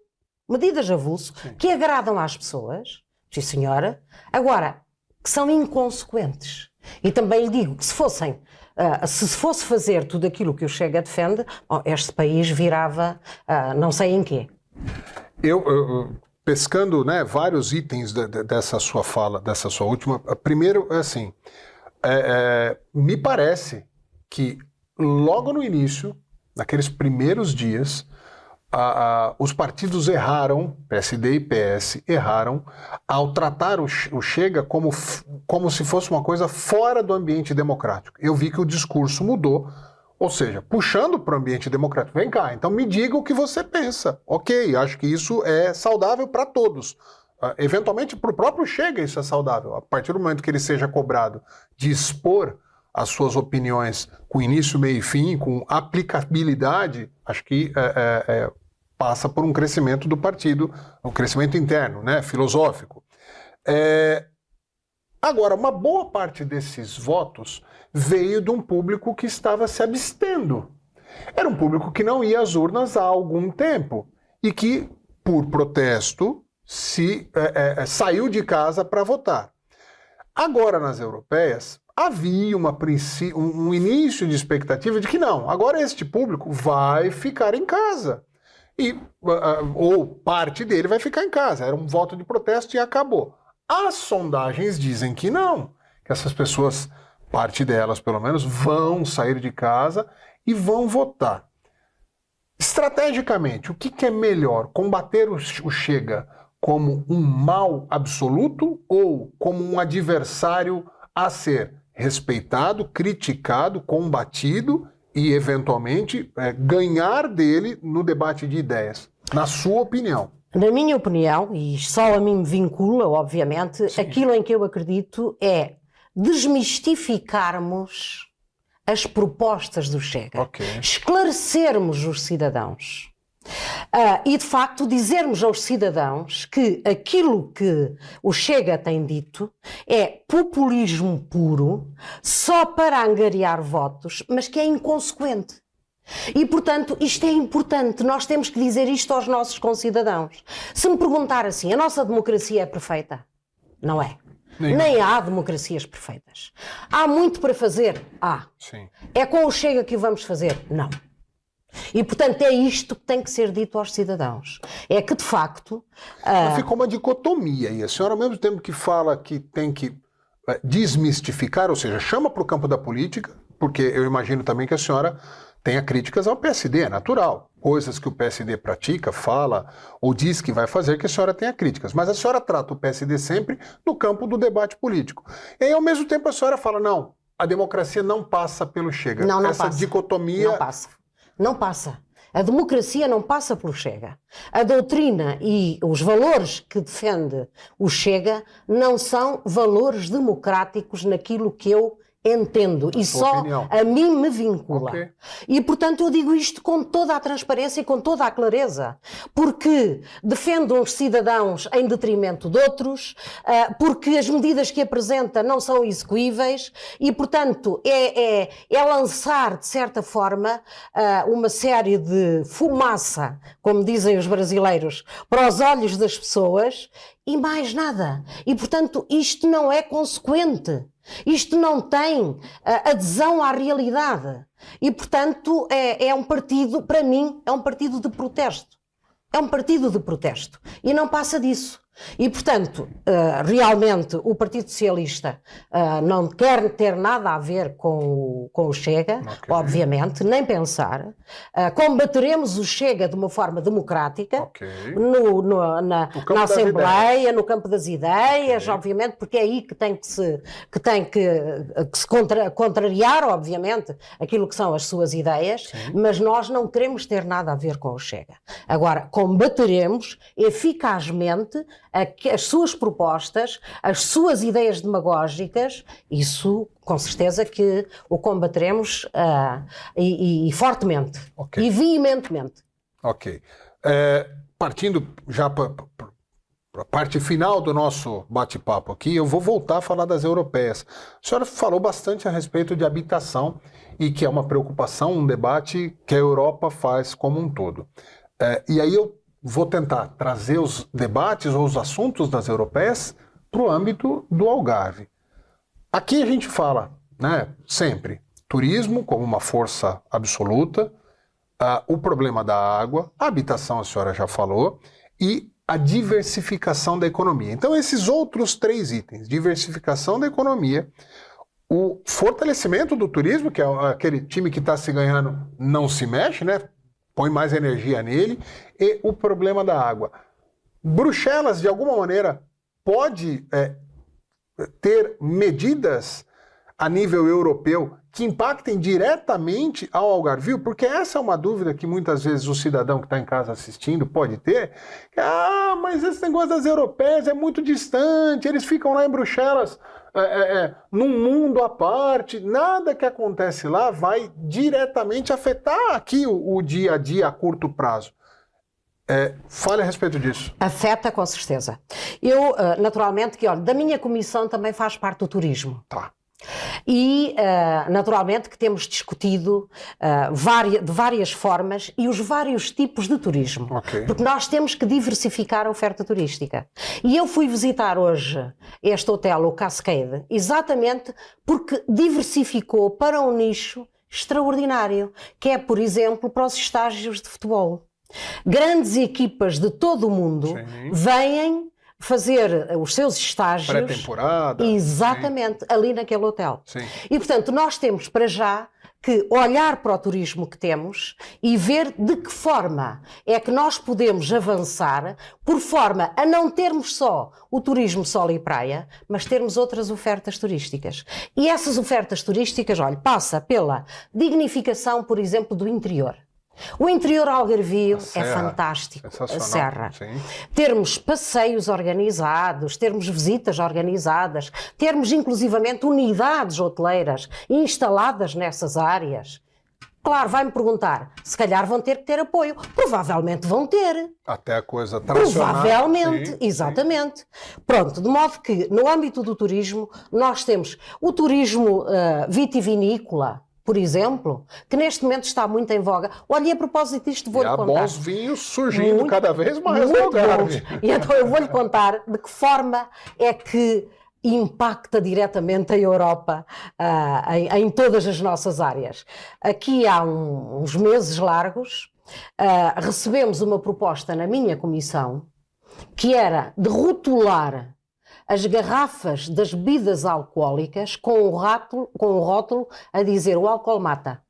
[SPEAKER 2] que agradam às pessoas, sim senhora, agora, que são inconsequentes. E também lhe digo que se fosse fazer tudo aquilo que o Chega defende, este país virava não sei em quê.
[SPEAKER 1] Eu pescando, né, vários itens dessa sua fala, dessa sua última, primeiro, assim, me parece que logo no início, naqueles primeiros dias, os partidos erraram, PSD e PS erraram, ao tratar o Chega como se fosse uma coisa fora do ambiente democrático. Eu vi que o discurso mudou, ou seja, puxando para o ambiente democrático. Vem cá, então me diga o que você pensa. Ok, acho que isso é saudável para todos. Eventualmente, para o próprio Chega isso é saudável. A partir do momento que ele seja cobrado de expor as suas opiniões com início, meio e fim, com aplicabilidade, acho que passa por um crescimento do partido, um crescimento interno, né, filosófico. Agora, uma boa parte desses votos veio de um público que estava se abstendo. Era um público que não ia às urnas há algum tempo e que, por protesto, saiu de casa para votar. Agora, nas europeias, havia um início de expectativa de que não, agora este público vai ficar em casa. Ou parte dele vai ficar em casa. Era um voto de protesto e acabou. As sondagens dizem que não, que essas pessoas, parte delas pelo menos, vão sair de casa e vão votar. Estrategicamente, o que é melhor? Combater o Chega como um mal absoluto ou como um adversário a ser respeitado, criticado, combatido e, eventualmente, ganhar dele no debate de ideias? Na sua opinião.
[SPEAKER 2] Na minha opinião, e só a mim me vincula, obviamente,
[SPEAKER 1] Sim.
[SPEAKER 2] aquilo em que eu acredito é desmistificarmos as propostas do Chega.
[SPEAKER 1] Ok.
[SPEAKER 2] Esclarecermos os cidadãos. E, de facto, dizermos aos cidadãos que aquilo que o Chega tem dito é populismo puro, só para angariar votos, mas que é inconsequente. E, portanto, isto é importante, nós temos que dizer isto aos nossos concidadãos. Se me perguntar assim, a nossa democracia é perfeita? Não é. Nem há democracias perfeitas. Há muito para fazer? Há.
[SPEAKER 1] Sim.
[SPEAKER 2] É com o Chega que o vamos fazer? Não. E, portanto, é isto que tem que ser dito aos cidadãos. É que, de facto...
[SPEAKER 1] Mas ficou uma dicotomia aí. A senhora, ao mesmo tempo que fala que tem que desmistificar, ou seja, chama para o campo da política, porque eu imagino também que a senhora tenha críticas ao PSD, é natural. Coisas que o PSD pratica, fala ou diz que vai fazer, que a senhora tenha críticas. Mas a senhora trata o PSD sempre no campo do debate político. E aí, ao mesmo tempo, a senhora fala, não, a democracia não passa pelo Chega.
[SPEAKER 2] Não
[SPEAKER 1] Essa
[SPEAKER 2] passa.
[SPEAKER 1] dicotomia...
[SPEAKER 2] Não passa. Não passa. A democracia não passa pelo Chega. A doutrina e os valores que defende o Chega não são valores democráticos naquilo que eu entendo e só
[SPEAKER 1] opinião.
[SPEAKER 2] a mim me vincula.
[SPEAKER 1] Ok.
[SPEAKER 2] E, portanto, eu digo isto com toda a transparência e com toda a clareza, porque defendo uns cidadãos em detrimento de outros, porque as medidas que apresenta não são execuíveis e, portanto, é lançar, de certa forma, uma série de fumaça, como dizem os brasileiros, para os olhos das pessoas e mais nada. E, portanto, isto não é consequente. Isto não tem adesão à realidade. E, portanto, é um partido, para mim, é um partido de protesto. É um partido de protesto. E não passa disso. E, portanto, realmente o Partido Socialista não quer ter nada a ver com o Chega,
[SPEAKER 1] Okay.
[SPEAKER 2] obviamente, nem pensar. Combateremos o Chega de uma forma democrática,
[SPEAKER 1] Ok.
[SPEAKER 2] na
[SPEAKER 1] das
[SPEAKER 2] Assembleia, no campo das ideias,
[SPEAKER 1] Ok.
[SPEAKER 2] obviamente, porque é aí que tem que se contrariar, obviamente, aquilo que são as suas ideias, mas nós não queremos ter nada a ver com o Chega. Agora, combateremos eficazmente as suas propostas, as suas ideias demagógicas, isso com certeza que o combateremos e fortemente,
[SPEAKER 1] Ok.
[SPEAKER 2] e veementemente.
[SPEAKER 1] Ok. Partindo já para a parte final do nosso bate-papo aqui, eu vou voltar a falar das europeias. A senhora falou bastante a respeito de habitação e que é uma preocupação, um debate que a Europa faz como um todo. E aí eu vou tentar trazer os debates ou os assuntos das europeias para o âmbito do Algarve. Aqui a gente fala, né, sempre, turismo como uma força absoluta, o problema da água, a habitação a senhora já falou, e a diversificação da economia. Então esses outros 3 itens, diversificação da economia, o fortalecimento do turismo, que é aquele time que está se ganhando não se mexe, né? Põe mais energia nele, e o problema da água. Bruxelas, de alguma maneira, pode ter medidas a nível europeu que impactem diretamente ao Algarvio? Porque essa é uma dúvida que muitas vezes o cidadão que está em casa assistindo pode ter. Mas esse negócio das europeias é muito distante, eles ficam lá em Bruxelas num mundo à parte, nada que acontece lá vai diretamente afetar aqui o dia a dia a curto prazo. Fale a respeito disso.
[SPEAKER 2] Afeta, com certeza. Eu, naturalmente, que olha, da minha comissão também faz parte o turismo.
[SPEAKER 1] Tá.
[SPEAKER 2] E, naturalmente, que temos discutido de várias formas e os vários tipos de turismo.
[SPEAKER 1] Ok.
[SPEAKER 2] Porque nós temos que diversificar a oferta turística. E eu fui visitar hoje este hotel, o Cascade, exatamente porque diversificou para um nicho extraordinário, que é, por exemplo, para os estágios de futebol. Grandes equipas de todo o mundo vêm fazer os seus estágios.
[SPEAKER 1] Pré-temporada.
[SPEAKER 2] Exatamente, ali naquele hotel.
[SPEAKER 1] Sim.
[SPEAKER 2] E, portanto, nós temos para já que olhar para o turismo que temos e ver de que forma é que nós podemos avançar por forma a não termos só o turismo sol e praia, mas termos outras ofertas turísticas. E essas ofertas turísticas, olha, passa pela dignificação, por exemplo, do interior. O interior algarvio é fantástico, a serra.
[SPEAKER 1] Sim.
[SPEAKER 2] Termos passeios organizados, termos visitas organizadas, termos inclusivamente unidades hoteleiras instaladas nessas áreas. Claro, vai-me perguntar, se calhar vão ter que ter apoio. Provavelmente vão ter.
[SPEAKER 1] Até a coisa tracionar.
[SPEAKER 2] Provavelmente,
[SPEAKER 1] sim,
[SPEAKER 2] exatamente. Sim. Pronto, de modo que no âmbito do turismo nós temos o turismo vitivinícola, por exemplo, que neste momento está muito em voga. Olha, e a propósito disto vou-lhe contar.
[SPEAKER 1] E há bons vinhos surgindo cada vez mais no Algarve.
[SPEAKER 2] E então eu vou-lhe contar de que forma é que impacta diretamente a Europa em todas as nossas áreas. Aqui há uns meses largos, recebemos uma proposta na minha comissão que era de rotular as garrafas das bebidas alcoólicas com o rótulo a dizer o álcool mata.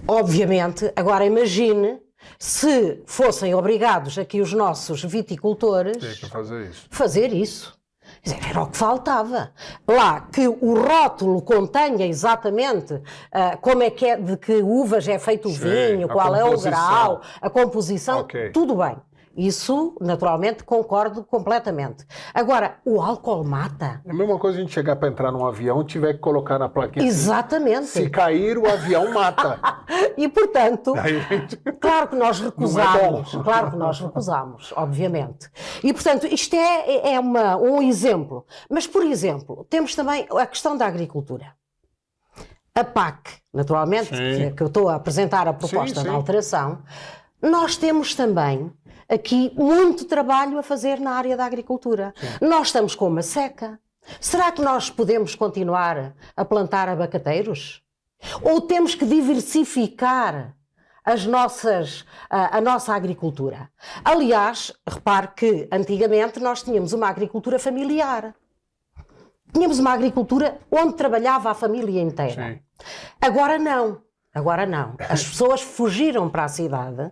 [SPEAKER 2] Obviamente, agora imagine se fossem obrigados aqui os nossos viticultores fazer isso. Quer dizer, era o que faltava. Lá, que o rótulo contenha exatamente como é que é, de que uvas é feito o vinho, qual é o grau, a composição, tudo bem. Isso, naturalmente, concordo completamente. Agora, o álcool mata?
[SPEAKER 1] É a mesma coisa a gente chegar para entrar num avião e tiver que colocar na plaquinha.
[SPEAKER 2] Exatamente.
[SPEAKER 1] Se cair, o avião mata.
[SPEAKER 2] E, portanto, claro que nós recusamos.
[SPEAKER 1] Não é
[SPEAKER 2] claro que nós recusamos, obviamente. E, portanto, isto é um exemplo. Mas, por exemplo, temos também a questão da agricultura. A PAC, naturalmente, que eu estou a apresentar a proposta de alteração, nós temos também aqui muito trabalho a fazer na área da agricultura. Sim. Nós estamos com uma seca. Será que nós podemos continuar a plantar abacateiros? Ou temos que diversificar a nossa agricultura? Aliás, repare que antigamente nós tínhamos uma agricultura familiar. Tínhamos uma agricultura onde trabalhava a família inteira.
[SPEAKER 1] Sim.
[SPEAKER 2] Agora não. Agora não. As pessoas fugiram para a cidade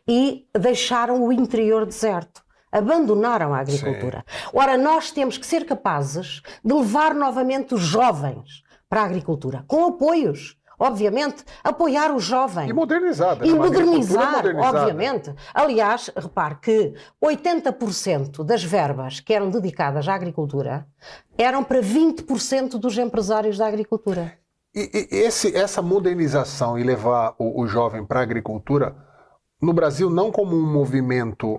[SPEAKER 2] e deixaram o interior deserto. Abandonaram a agricultura. Sim. Ora, nós temos que ser capazes de levar novamente os jovens para a agricultura, com apoios. Obviamente, apoiar os jovens.
[SPEAKER 1] E modernizar.
[SPEAKER 2] E modernizar, obviamente. Aliás, repare que 80% das verbas que eram dedicadas à agricultura eram para 20% dos empresários da agricultura.
[SPEAKER 1] E essa modernização e levar o jovem para a agricultura, no Brasil, não como um movimento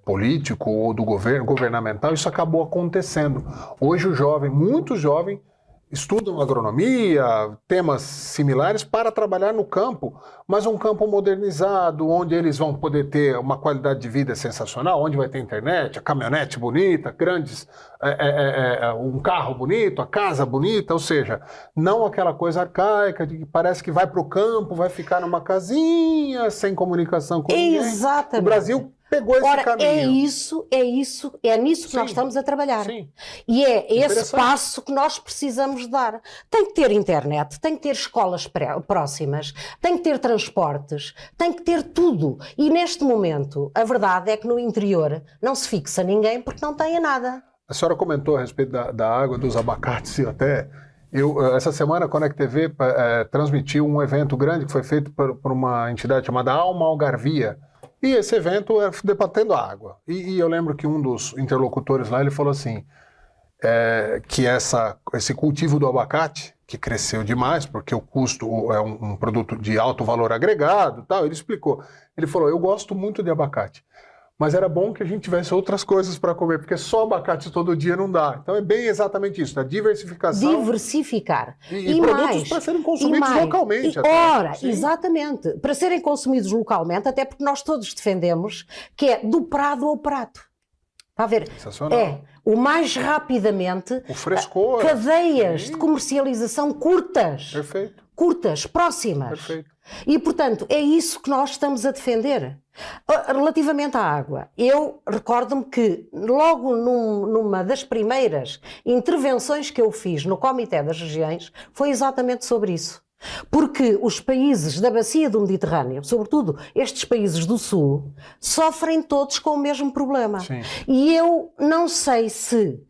[SPEAKER 1] político ou do governo, governamental, isso acabou acontecendo. Hoje o jovem, muito jovem, estudam agronomia, temas similares para trabalhar no campo, mas um campo modernizado, onde eles vão poder ter uma qualidade de vida sensacional, onde vai ter internet, a caminhonete bonita, um carro bonito, a casa bonita, ou seja, não aquela coisa arcaica de que parece que vai para o campo, vai ficar numa casinha, sem comunicação com ninguém.
[SPEAKER 2] Exatamente.
[SPEAKER 1] O Brasil pegou esse caminho.
[SPEAKER 2] É nisso que nós estamos a trabalhar.
[SPEAKER 1] Sim.
[SPEAKER 2] E é esse passo que nós precisamos dar. Tem que ter internet, tem que ter escolas próximas, tem que ter transportes, tem que ter tudo. E neste momento, a verdade é que no interior não se fixa ninguém porque não tem nada.
[SPEAKER 1] A senhora comentou a respeito da água, dos abacates, essa semana a Connect TV transmitiu um evento grande que foi feito por uma entidade chamada Alma Algarvia. E esse evento é debatendo a água. E eu lembro que um dos interlocutores lá, ele falou assim, que esse cultivo do abacate, que cresceu demais, porque o custo é um produto de alto valor agregado, tal, ele explicou. Ele falou, eu gosto muito de abacate, mas era bom que a gente tivesse outras coisas para comer, porque só abacate todo dia não dá. Então é bem exatamente isso, a diversificação.
[SPEAKER 2] Diversificar.
[SPEAKER 1] E produtos para serem consumidos localmente.
[SPEAKER 2] Exatamente. Para serem consumidos localmente, até porque nós todos defendemos que é do prado ao prato. Está a ver?
[SPEAKER 1] Sensacional.
[SPEAKER 2] O mais rapidamente.
[SPEAKER 1] O frescor.
[SPEAKER 2] Cadeias de comercialização curtas.
[SPEAKER 1] Perfeito.
[SPEAKER 2] curtas, próximas.
[SPEAKER 1] Perfeito.
[SPEAKER 2] E, portanto, é isso que nós estamos a defender. Relativamente à água, eu recordo-me que logo numa das primeiras intervenções que eu fiz no Comitê das Regiões foi exatamente sobre isso. Porque os países da bacia do Mediterrâneo, sobretudo estes países do Sul, sofrem todos com o mesmo problema.
[SPEAKER 1] Sim.
[SPEAKER 2] E eu não sei se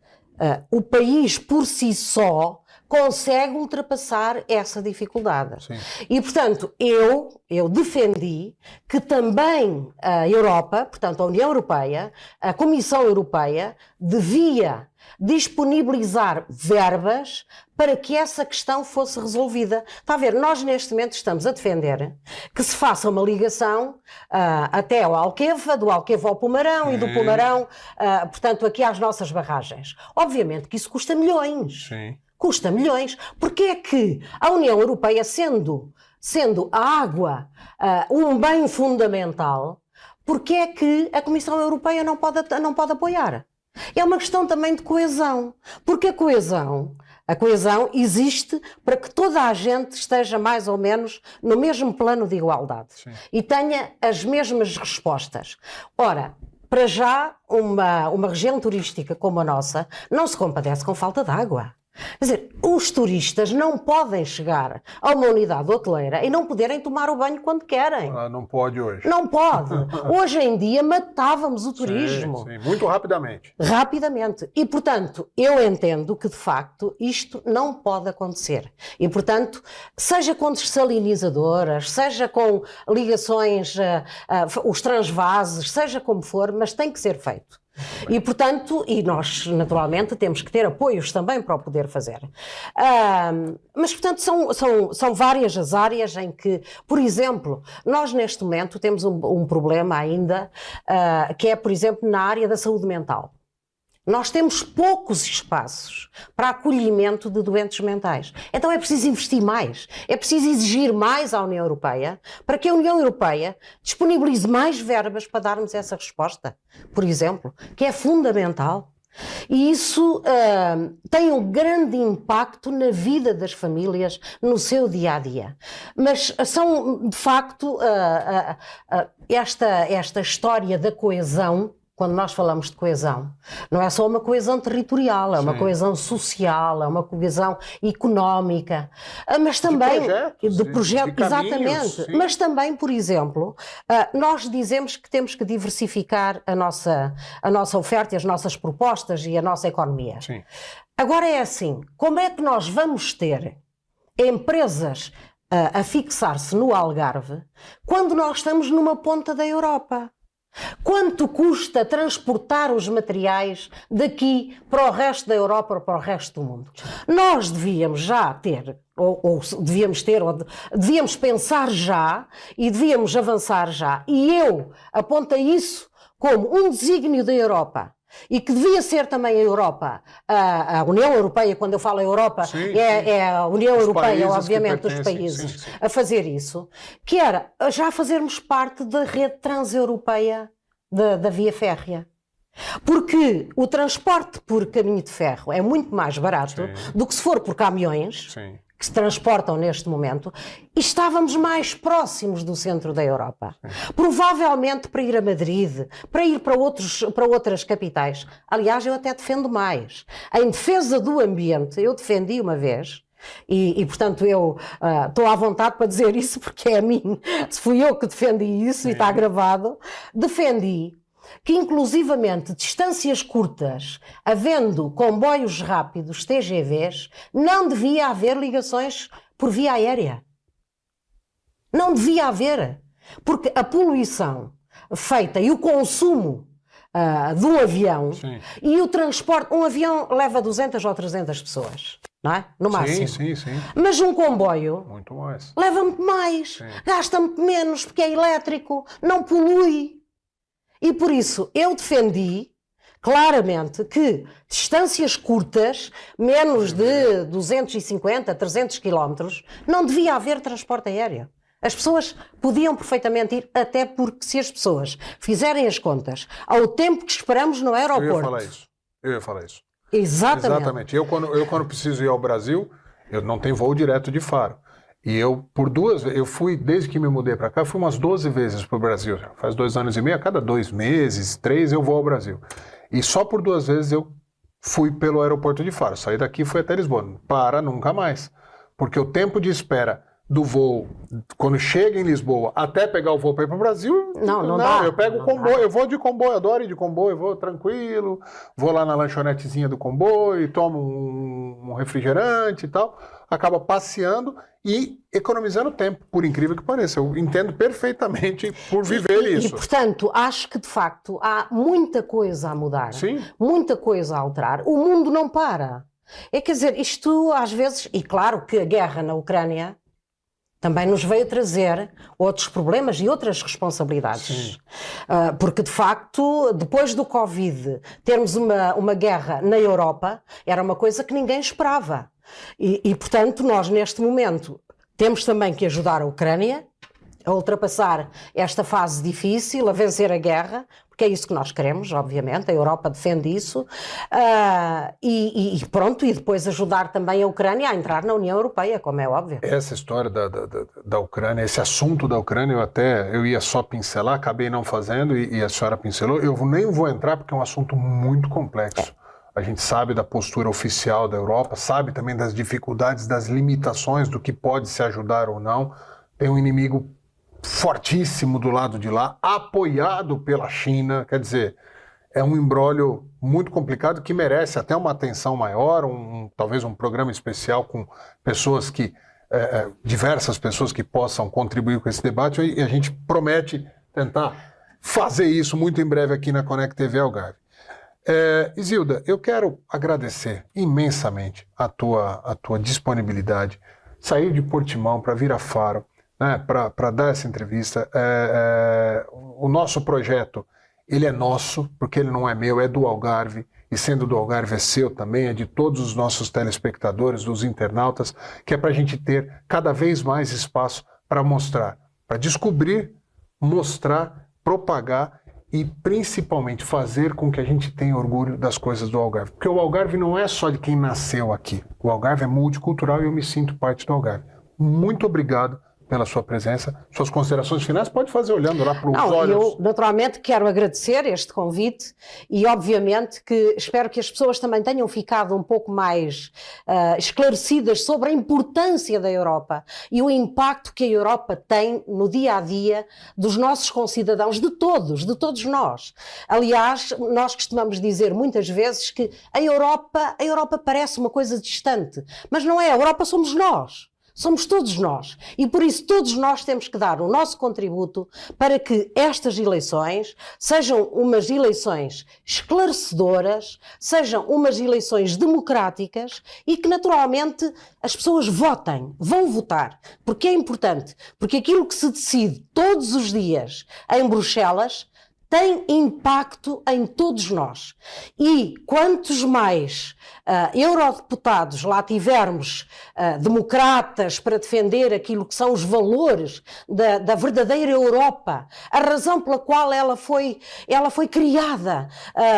[SPEAKER 2] o país por si só consegue ultrapassar essa dificuldade.
[SPEAKER 1] Sim.
[SPEAKER 2] E, portanto, eu defendi que também a Europa, portanto, a União Europeia, a Comissão Europeia, devia disponibilizar verbas para que essa questão fosse resolvida. Está a ver, nós neste momento estamos a defender que se faça uma ligação até ao Alqueva, do Alqueva ao Pomarão e do Pomarão, portanto, aqui às nossas barragens. Obviamente que isso custa milhões.
[SPEAKER 1] Sim.
[SPEAKER 2] Custa milhões. Porque é que a União Europeia, sendo a água um bem fundamental, porque é que a Comissão Europeia não pode apoiar? É uma questão também de coesão. Porque a coesão existe para que toda a gente esteja mais ou menos no mesmo plano de igualdade. Sim. E tenha as mesmas respostas. Ora, para já, uma região turística como a nossa não se compadece com falta de água. Quer dizer, os turistas não podem chegar a uma unidade hoteleira e não poderem tomar o banho quando querem.
[SPEAKER 1] Não pode hoje.
[SPEAKER 2] Não pode. Hoje em dia matávamos o turismo.
[SPEAKER 1] Sim, muito rapidamente.
[SPEAKER 2] Rapidamente. E, portanto, eu entendo que, de facto, isto não pode acontecer. E, portanto, seja com dessalinizadoras, seja com ligações, os transvases, seja como for, mas tem que ser feito. E, portanto, nós, naturalmente, temos que ter apoios também para o poder fazer. Mas, portanto, são várias as áreas em que, por exemplo, nós neste momento temos um problema ainda, que é, por exemplo, na área da saúde mental. Nós temos poucos espaços para acolhimento de doentes mentais. Então é preciso investir mais. É preciso exigir mais à União Europeia para que a União Europeia disponibilize mais verbas para darmos essa resposta, por exemplo, que é fundamental. E isso tem um grande impacto na vida das famílias, no seu dia-a-dia. Mas são, de facto, esta história da coesão. Quando nós falamos de coesão, não é só uma coesão territorial, é uma coesão social, é uma coesão económica, mas também de projetos, exatamente. Mas também, por exemplo, nós dizemos que temos que diversificar a nossa oferta e as nossas propostas e a nossa economia. Sim. Agora é assim, como é que nós vamos ter empresas a fixar-se no Algarve quando nós estamos numa ponta da Europa? Quanto custa transportar os materiais daqui para o resto da Europa ou para o resto do mundo? Nós devíamos já ter, ou devíamos pensar já e devíamos avançar já. E eu aponto isso como um desígnio da Europa. E que devia ser também a Europa, a União Europeia, quando eu falo Europa, é a União Europeia, obviamente, os países, a fazer isso, que era já fazermos parte da rede transeuropeia da via férrea. Porque o transporte por caminho de ferro é muito mais barato do que se for por caminhões, que se transportam neste momento, e estávamos mais próximos do centro da Europa. Provavelmente para ir a Madrid, para ir para outras capitais. Aliás, eu até defendo mais. Em defesa do ambiente, eu defendi uma vez, e portanto eu estou à vontade para dizer isso porque é a mim, se fui eu que defendi isso e está gravado, defendi que inclusivamente distâncias curtas, havendo comboios rápidos, TGVs, não devia haver ligações por via aérea. Não devia haver. Porque a poluição feita e o consumo do avião e o transporte, um avião leva 200 ou 300 pessoas, não é? No máximo.
[SPEAKER 1] Sim.
[SPEAKER 2] Mas um comboio
[SPEAKER 1] muito mais.
[SPEAKER 2] Leva muito mais, gasta muito menos porque é elétrico, não polui. E por isso eu defendi claramente que distâncias curtas, menos de 250, 300 quilómetros, não devia haver transporte aéreo. As pessoas podiam perfeitamente ir, até porque se as pessoas fizerem as contas ao tempo que esperamos no aeroporto...
[SPEAKER 1] Eu ia falar isso.
[SPEAKER 2] Exatamente.
[SPEAKER 1] Eu quando preciso ir ao Brasil, eu não tenho voo direto de Faro. E eu, por 2 vezes, eu fui, desde que me mudei para cá, fui umas 12 vezes para o Brasil. Faz 2 anos e meio, a cada 2 meses, 3, eu vou ao Brasil. E só por 2 vezes eu fui pelo aeroporto de Faro. Saí daqui e fui até Lisboa. Para nunca mais. Porque o tempo de espera do voo, quando chega em Lisboa, até pegar o voo para ir para o Brasil,
[SPEAKER 2] não dá.
[SPEAKER 1] Eu pego o comboio, eu vou de comboio, adoro ir de comboio, eu vou tranquilo, vou lá na lanchonetezinha do comboio, tomo um refrigerante e tal, acaba passeando e economizando tempo, por incrível que pareça. Eu entendo perfeitamente por viver isso.
[SPEAKER 2] E, portanto, acho que, de facto, há muita coisa a mudar.
[SPEAKER 1] Sim.
[SPEAKER 2] Muita coisa a alterar. O mundo não para. Quer dizer, isto às vezes... E claro que a guerra na Ucrânia também nos veio trazer outros problemas e outras responsabilidades. Porque, de facto, depois do Covid, termos uma guerra na Europa era uma coisa que ninguém esperava. E, portanto, nós, neste momento, temos também que ajudar a Ucrânia a ultrapassar esta fase difícil, a vencer a guerra, porque é isso que nós queremos, obviamente, a Europa defende isso, e pronto, e depois ajudar também a Ucrânia a entrar na União Europeia, como é óbvio.
[SPEAKER 1] Essa história da Ucrânia, esse assunto da Ucrânia, eu ia só pincelar, acabei não fazendo, e a senhora pincelou, eu nem vou entrar porque é um assunto muito complexo. A gente sabe da postura oficial da Europa, sabe também das dificuldades, das limitações do que pode se ajudar ou não. Tem um inimigo fortíssimo do lado de lá, apoiado pela China, quer dizer, é um imbróglio muito complicado que merece até uma atenção maior, talvez um programa especial com pessoas diversas pessoas que possam contribuir com esse debate, e a gente promete tentar fazer isso muito em breve aqui na Connect TV Algarve. Isilda, eu quero agradecer imensamente a tua disponibilidade, sair de Portimão para vir a Faro, né, para dar essa entrevista. O nosso projeto, ele é nosso, porque ele não é meu, é do Algarve, e sendo do Algarve é seu também, é de todos os nossos telespectadores, dos internautas, que é para a gente ter cada vez mais espaço para mostrar, para descobrir, mostrar, propagar e principalmente fazer com que a gente tenha orgulho das coisas do Algarve. Porque o Algarve não é só de quem nasceu aqui. O Algarve é multicultural e eu me sinto parte do Algarve. Muito obrigado pela sua presença. Suas considerações finais pode fazer olhando lá para os olhos.
[SPEAKER 2] Eu naturalmente quero agradecer este convite e obviamente que espero que as pessoas também tenham ficado um pouco mais esclarecidas sobre a importância da Europa e o impacto que a Europa tem no dia a dia dos nossos concidadãos, de todos nós. Aliás, nós costumamos dizer muitas vezes que a Europa parece uma coisa distante, mas não é. A Europa somos nós. Somos todos nós. E por isso todos nós temos que dar o nosso contributo para que estas eleições sejam umas eleições esclarecedoras, sejam umas eleições democráticas e que naturalmente as pessoas votem, vão votar. Porque é importante. Porque aquilo que se decide todos os dias em Bruxelas tem impacto em todos nós. E quantos mais eurodeputados lá tivermos, democratas, para defender aquilo que são os valores da verdadeira Europa, a razão pela qual ela foi criada,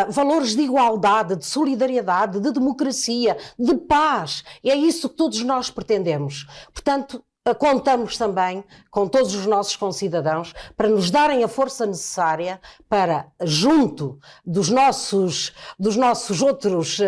[SPEAKER 2] valores de igualdade, de solidariedade, de democracia, de paz. E é isso que todos nós pretendemos. Portanto, contamos também com todos os nossos concidadãos para nos darem a força necessária para, junto dos nossos outros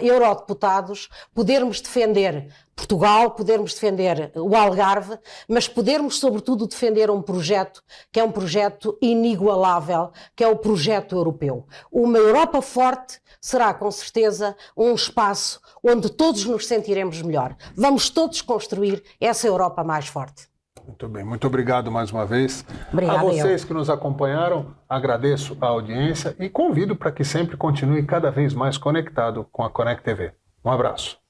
[SPEAKER 2] eurodeputados, podermos defender Portugal, podermos defender o Algarve, mas podermos, sobretudo, defender um projeto que é um projeto inigualável, que é o projeto europeu. Uma Europa forte será, com certeza, um espaço onde todos nos sentiremos melhor. Vamos todos construir essa Europa mais forte.
[SPEAKER 1] Muito bem, muito obrigado mais uma vez.
[SPEAKER 2] Obrigada,
[SPEAKER 1] a vocês que nos acompanharam, agradeço a audiência e convido para que sempre continue cada vez mais conectado com a Connect TV. Um abraço.